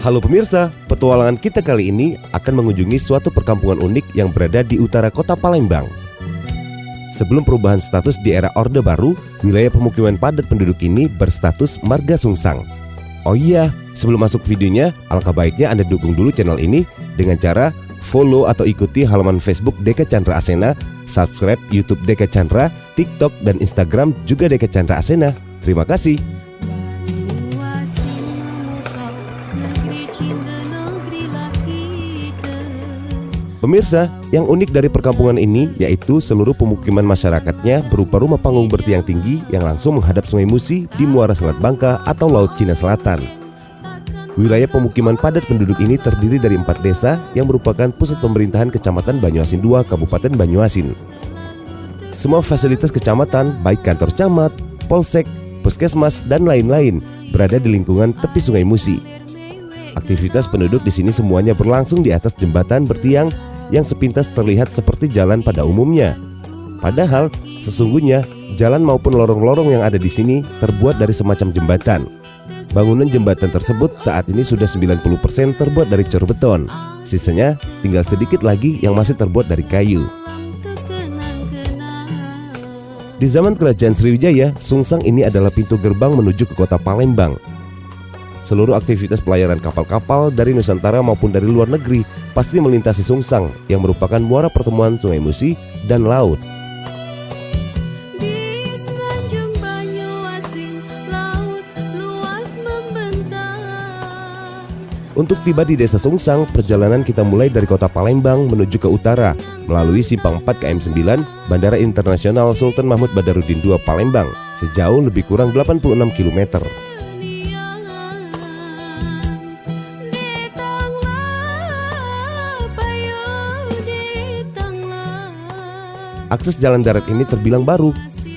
Halo pemirsa, petualangan kita kali ini akan mengunjungi suatu perkampungan unik yang berada di utara kota Palembang. Sebelum perubahan status di era Orde Baru, wilayah pemukiman padat penduduk ini berstatus marga Sungsang. Oh iya, sebelum masuk videonya, alangkah baiknya Anda dukung dulu channel ini dengan cara follow atau ikuti halaman Facebook Deka Chandra Asena, subscribe YouTube Deka Chandra, TikTok dan Instagram juga Deka Chandra Asena. Terima kasih. Pemirsa, yang unik dari perkampungan ini yaitu seluruh pemukiman masyarakatnya berupa rumah panggung bertiang tinggi yang langsung menghadap Sungai Musi di Muara Selat Bangka atau Laut Cina Selatan. Wilayah pemukiman padat penduduk ini terdiri dari 4 desa yang merupakan pusat pemerintahan Kecamatan Banyuasin II, Kabupaten Banyuasin. Semua fasilitas kecamatan, baik kantor camat, polsek, puskesmas, dan lain-lain berada di lingkungan tepi Sungai Musi. Aktivitas penduduk di sini semuanya berlangsung di atas jembatan bertiang yang sepintas terlihat seperti jalan pada umumnya. Padahal sesungguhnya jalan maupun lorong-lorong yang ada di sini terbuat dari semacam jembatan. Bangunan jembatan tersebut saat ini sudah 90% terbuat dari cor beton. Sisanya tinggal sedikit lagi yang masih terbuat dari kayu. Di zaman Kerajaan Sriwijaya, Sungsang ini adalah pintu gerbang menuju ke kota Palembang. Seluruh aktivitas pelayaran kapal-kapal dari Nusantara maupun dari luar negeri pasti melintasi Sungsang yang merupakan muara pertemuan Sungai Musi dan laut. Untuk tiba di desa Sungsang, perjalanan kita mulai dari kota Palembang menuju ke utara melalui Simpang 4 KM 9 Bandara Internasional Sultan Mahmud Badarudin II Palembang sejauh lebih kurang 86 km. Akses jalan darat ini terbilang baru.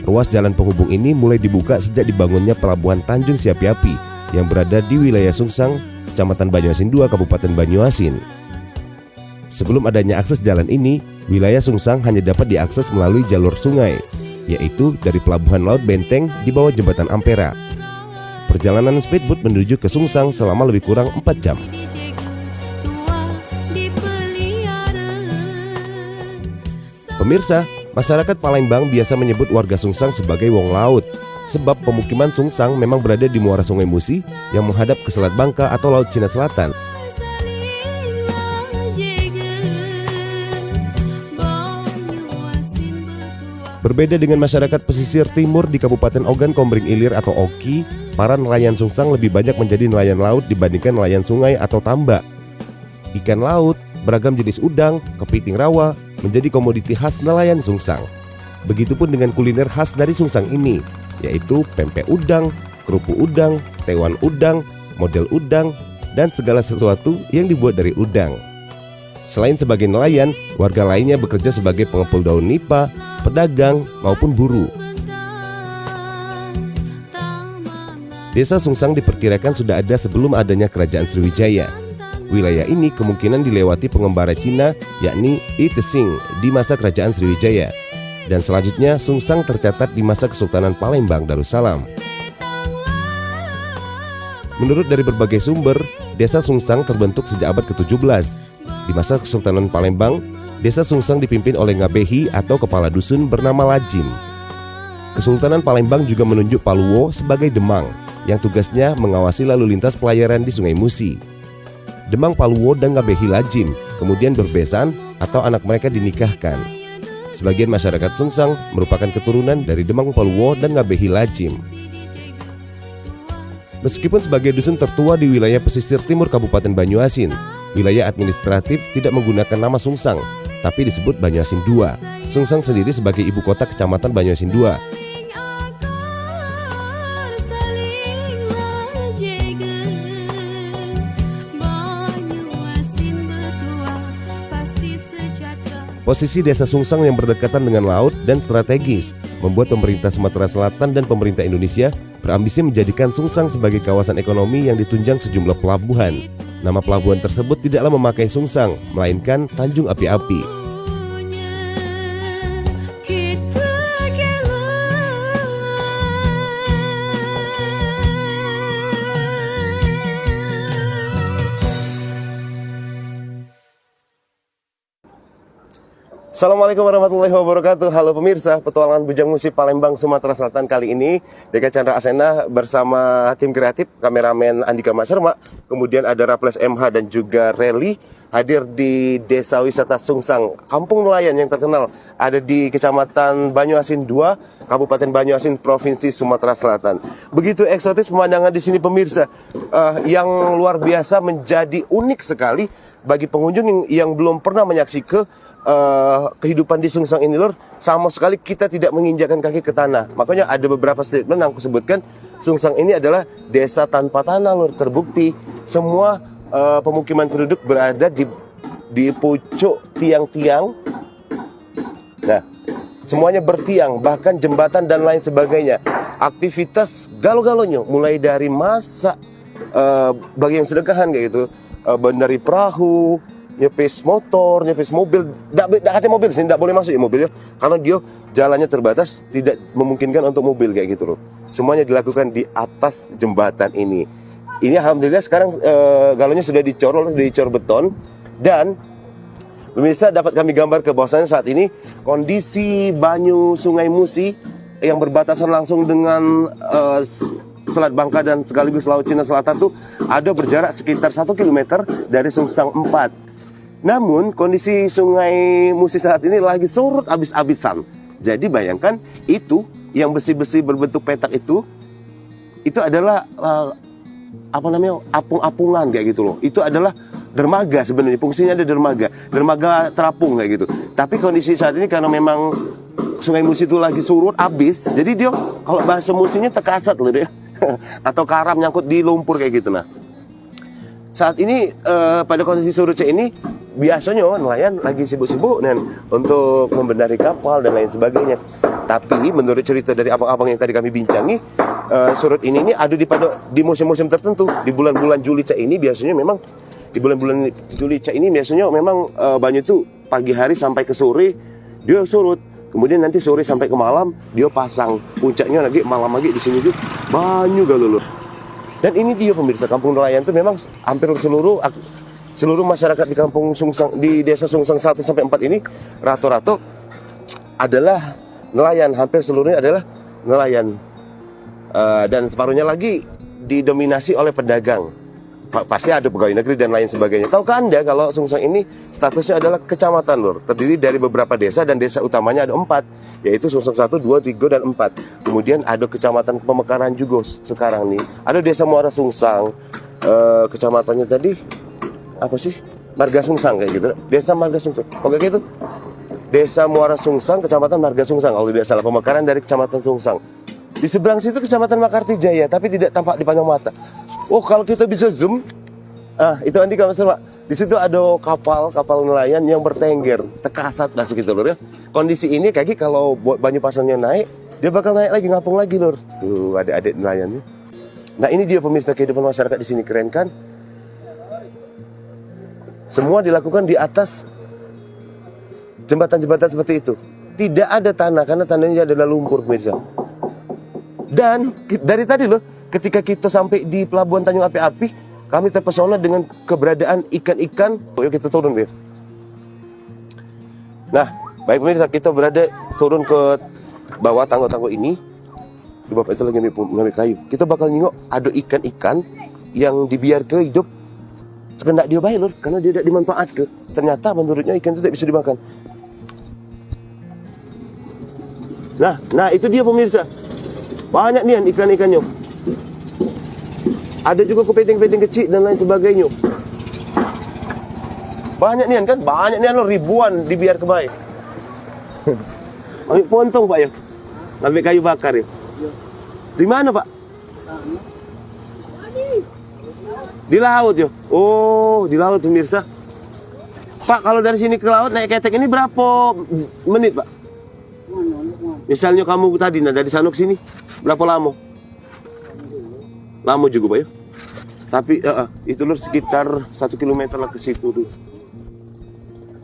Ruas jalan penghubung ini mulai dibuka sejak dibangunnya pelabuhan Tanjung Siapi-Api yang berada di wilayah Sungsang, Kecamatan Banyuasin II, Kabupaten Banyuasin. Sebelum adanya akses jalan ini, wilayah Sungsang hanya dapat diakses melalui jalur sungai, yaitu dari Pelabuhan Laut Benteng di bawah Jembatan Ampera. Perjalanan speedboat menuju ke Sungsang selama lebih kurang 4 jam. Pemirsa, masyarakat Palembang biasa menyebut warga Sungsang sebagai wong laut, sebab pemukiman Sungsang memang berada di muara Sungai Musi yang menghadap ke Selat Bangka atau Laut Cina Selatan. Berbeda dengan masyarakat pesisir timur di Kabupaten Ogan Komering Ilir atau Oki, para nelayan Sungsang lebih banyak menjadi nelayan laut dibandingkan nelayan sungai atau tambak. Ikan laut, beragam jenis udang, kepiting rawa menjadi komoditi khas nelayan Sungsang. Begitupun dengan kuliner khas dari Sungsang ini, yaitu pempek udang, kerupuk udang, tewan udang, model udang, dan segala sesuatu yang dibuat dari udang. Selain sebagai nelayan, warga lainnya bekerja sebagai pengepul daun nipah, pedagang, maupun buruh. Desa Sungsang diperkirakan sudah ada sebelum adanya Kerajaan Sriwijaya. Wilayah ini kemungkinan dilewati pengembara Cina yakni I Tesing di masa Kerajaan Sriwijaya. Dan selanjutnya Sungsang tercatat di masa Kesultanan Palembang Darussalam. Menurut dari berbagai sumber, desa Sungsang terbentuk sejak abad ke-17. Di masa Kesultanan Palembang, desa Sungsang dipimpin oleh Ngabehi atau kepala dusun bernama Lajim. Kesultanan Palembang juga menunjuk Paluwo sebagai Demang yang tugasnya mengawasi lalu lintas pelayaran di Sungai Musi. Demang Paluwo dan Ngabehi Lajim kemudian berbesan atau anak mereka dinikahkan. Sebagian masyarakat Sungsang merupakan keturunan dari Demang Paluwo dan Ngabehi Lajim. Meskipun sebagai dusun tertua di wilayah pesisir timur Kabupaten Banyuasin, wilayah administratif tidak menggunakan nama Sungsang, tapi disebut Banyuasin II. Sungsang sendiri sebagai ibu kota Kecamatan Banyuasin II. Posisi desa Sungsang yang berdekatan dengan laut dan strategis membuat pemerintah Sumatera Selatan dan pemerintah Indonesia berambisi menjadikan Sungsang sebagai kawasan ekonomi yang ditunjang sejumlah pelabuhan. Nama pelabuhan tersebut tidaklah memakai Sungsang, melainkan Tanjung Api-Api. Assalamualaikum warahmatullahi wabarakatuh. Halo pemirsa, petualangan Bujang Musi Palembang, Sumatera Selatan kali ini Deka Chandra Asena bersama tim kreatif, kameramen Andika Maserma, kemudian ada Raffles MH dan juga Rally hadir di Desa Wisata Sungsang, kampung nelayan yang terkenal, ada di Kecamatan Banyuasin 2, Kabupaten Banyuasin, Provinsi Sumatera Selatan. Begitu eksotis pemandangan di sini pemirsa, yang luar biasa, menjadi unik sekali bagi pengunjung yang belum pernah menyaksikan kehidupan di Sungsang ini lor. Sama sekali kita tidak menginjakkan kaki ke tanah. Makanya ada beberapa statement yang aku sebutkan, Sungsang ini adalah desa tanpa tanah lor. Terbukti semua pemukiman penduduk berada di pucuk tiang-tiang. Nah, semuanya bertiang, bahkan jembatan dan lain sebagainya. Aktivitas galo-galonya mulai dari masak, bagi yang sedekahan kayak gitu, bandari perahu, nyepis motor, nyepis mobil. Nggak ada mobil sih, nggak boleh masuk ya mobilnya, karena dia jalannya terbatas, tidak memungkinkan untuk mobil kayak gitu loh. Semuanya dilakukan di atas jembatan ini. Ini alhamdulillah sekarang galonya sudah dicor beton. Dan pemirsa dapat kami gambar ke bahwasannya saat ini kondisi banyu Sungai Musi yang berbatasan langsung dengan Selat Bangka dan sekaligus Laut Cina Selatan tuh ada berjarak sekitar 1 km dari Sungsang 4. Namun kondisi Sungai Musi saat ini lagi surut habis-habisan. Jadi bayangkan itu yang besi-besi berbentuk petak itu adalah apung-apungan kayak gitu loh. Itu adalah dermaga sebenarnya, fungsinya ada dermaga terapung kayak gitu. Tapi kondisi saat ini karena memang Sungai Musi itu lagi surut habis, jadi dia kalau bahasa musinya tekasat loh dia. Atau karam nyangkut di lumpur kayak gitu. Nah, saat ini pada kondisi surutnya ini biasanya nelayan lagi sibuk-sibuk untuk membenahi kapal dan lain sebagainya. Tapi menurut cerita dari abang-abang yang tadi kami bincangi, surut ini ada di musim-musim tertentu. Di bulan-bulan Julica ini biasanya memang banyu itu pagi hari sampai ke sore dia surut. Kemudian nanti sore sampai ke malam dia pasang. Puncaknya lagi malam lagi di sini juga banyu galulur. Dan ini dia pemirsa, kampung nelayan itu memang hampir seluruh masyarakat di kampung Sungsang, di desa Sungsang 1 sampai 4 ini rata-rata adalah nelayan, hampir seluruhnya adalah nelayan. Dan separuhnya lagi didominasi oleh pedagang. Pasti ada pegawai negeri dan lain sebagainya. Tahukah Anda kalau Sungsang ini statusnya adalah kecamatan lor, terdiri dari beberapa desa dan desa utamanya ada 4, yaitu Sungsang 1, 2, 3 dan 4. Kemudian ada kecamatan Pemekaran juga sekarang nih. Ada desa Muara Sungsang, kecamatannya tadi apa sih? Marga Sungsang kayak gitu. Desa Marga Sungsang. Oke gitu. Desa Muara Sungsang, kecamatan Marga Sungsang. Kalau tidak salah, Pemekaran dari kecamatan Sungsang. Di seberang situ kecamatan Makarti Jaya, tapi tidak tampak di panjang mata. Oh, kalau kita bisa zoom, itu Andika Mas Pak. Di situ ada kapal nelayan yang bertengger, tekasat masuk gitu lor ya. Kondisi ini kaki kalau banyu pasangnya naik, dia bakal naik lagi, ngapung lagi lor. Tuh adik-adik nelayannya. Nah ini dia pemirsa kehidupan masyarakat di sini, keren kan? Semua dilakukan di atas jembatan-jembatan seperti itu. Tidak ada tanah karena tanahnya adalah lumpur pemirsa. Dan dari tadi loh, ketika kita sampai di Pelabuhan Tanjung Api-Api, kami terpesona dengan keberadaan ikan-ikan. Yuk kita turun, Bir. Nah, baik pemirsa, kita turun ke bawah tangga-tangga ini. Di bapak itu lagi ngambil kayu. Kita bakal nengok ada ikan-ikan yang dibiarkan hidup sekendak dia baik, lor, karena dia tidak dimanfaatkan. Ternyata menurutnya ikan itu tidak bisa dimakan. Nah itu dia pemirsa. Banyak nih ikan-ikannya. Ada juga kepiting-kepiting kecil dan lain sebagainya. Banyak nih kan, banyak nih ribuan dibiar ke baik. Ambil pontong Pak ya. Ambil kayu bakar ya. Di mana Pak? Di laut ya. Oh, di laut pemirsa. Pak, kalau dari sini ke laut naik ketek ini berapa menit Pak? Misalnya kamu tadi dari sana ke sini berapa lama? Lama juga Pak ya. Tapi itu lur sekitar 1 km lah ke situ tuh.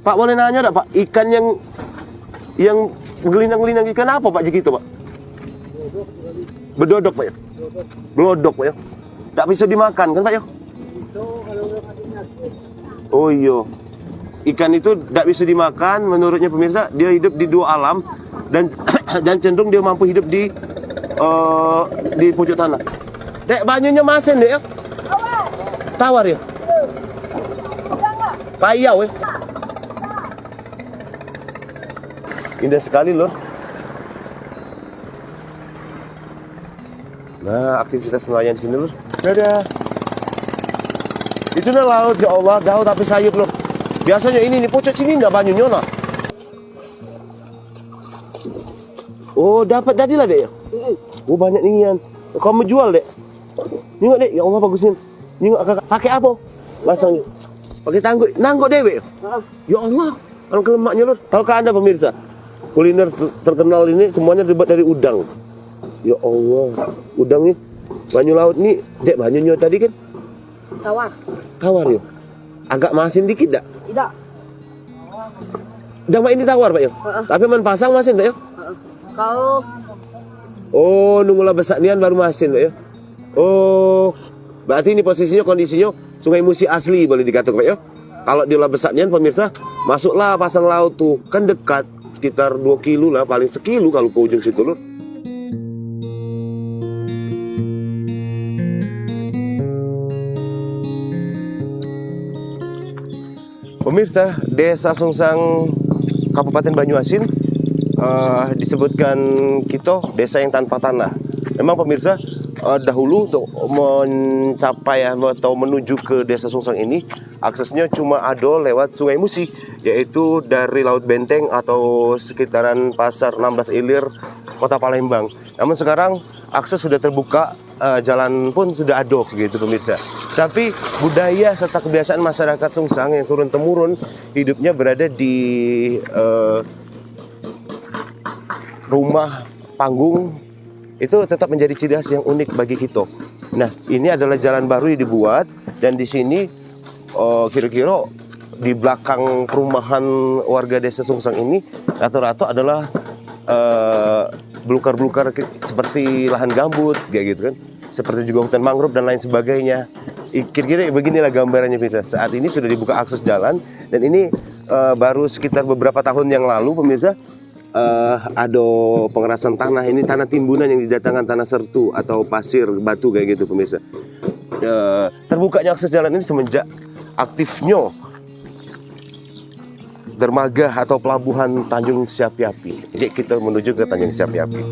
Pak boleh nanya enggak Pak, ikan yang gelinang-gelinang ikan apa Pak gitu Pak? Bedodok Pak ya? Belodok Pak ya? Enggak bisa dimakan kan Pak ya? Oh iya. ikan itu tidak bisa dimakan. Menurutnya pemirsa, dia hidup di dua alam dan dan cenderung dia mampu hidup di pojok tanah. Dek, banyunya masin dek ya? Tawar ya? Payau ya? Indah sekali lor. Nah, aktivitas nelayan di sini lor. Dadah. Itu nah laut, ya Allah, jauh tapi sayup lor. Biasanya ini nih pojok sini enggak banyunya nah. Oh, dapat tadi lah dek ya? Oh, banyak nian. Kamu jual dek? Nengok dek, ya Allah bagusin. Nengok kakak, pakai apa? Masang pakai tangguk, nanggok dewek. Ya Allah, alangkah lemaknya lor. Tahukah Anda pemirsa, kuliner terkenal ini semuanya dibuat dari udang. Ya Allah, udang nih, banyu laut nih, dek banyunya tadi kan? Tawar. Tawar ya? Agak masin dikit dak? Tidak. Jangan ini tawar pak ya? Tapi man pasang masin pak ya? Kau Oh, nunggulah besar nian baru masin pak ya? Oh, berarti ini posisinya kondisinya Sungai Musi asli boleh dikatakan pak ya? Kalau diolah besar nian pemirsa, masuklah pasang laut tuh, kan dekat sekitar 2 kilo lah, paling sekilo kalau ke ujung situ lur. Pemirsa, Desa Sungsang Kabupaten Banyuasin disebutkan kita desa yang tanpa tanah. Memang pemirsa, dahulu untuk mencapai atau menuju ke Desa Sungsang ini aksesnya cuma ada lewat Sungai Musi, yaitu dari Laut Benteng atau sekitaran Pasar 16 Ilir, Kota Palembang. Namun sekarang akses sudah terbuka, jalan pun sudah ada gitu pemirsa. Tapi budaya serta kebiasaan masyarakat Sungsang yang turun-temurun hidupnya berada di rumah panggung itu tetap menjadi ciri khas yang unik bagi kita. Nah, ini adalah jalan baru yang dibuat dan di sini kira-kira di belakang perumahan warga Desa Sungsang ini rata-rata adalah belukar-belukar seperti lahan gambut kayak gitu kan. Seperti juga hutan mangrove dan lain sebagainya. Kira-kira beginilah gambarannya pemirsa. Saat ini sudah dibuka akses jalan dan ini baru sekitar beberapa tahun yang lalu pemirsa ada pengerasan tanah. Ini tanah timbunan yang didatangkan tanah sertu atau pasir batu kayak gitu pemirsa. Terbukanya akses jalan ini semenjak aktifnya dermaga atau pelabuhan Tanjung Siapi-Api. Jadi kita menuju ke Tanjung Siapi-Api.